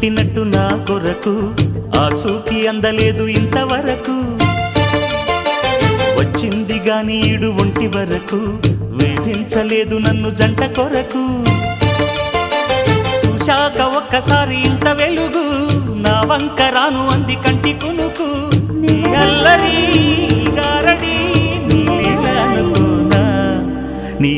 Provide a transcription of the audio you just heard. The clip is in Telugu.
పుట్టినట్టు నా కొరకు ఆ చూకి అందలేదు ఇంతవరకు వచ్చింది గాని ఈడు ఒంటి వరకు వేధించలేదు నన్ను జంట కొరకు చూశాక ఒక్కసారి ఇంత వెలుగు నా వంక రాను అంది కంటి కునుకు నీ అల్లరి గారడి నీ లీల అనుకోనా నీ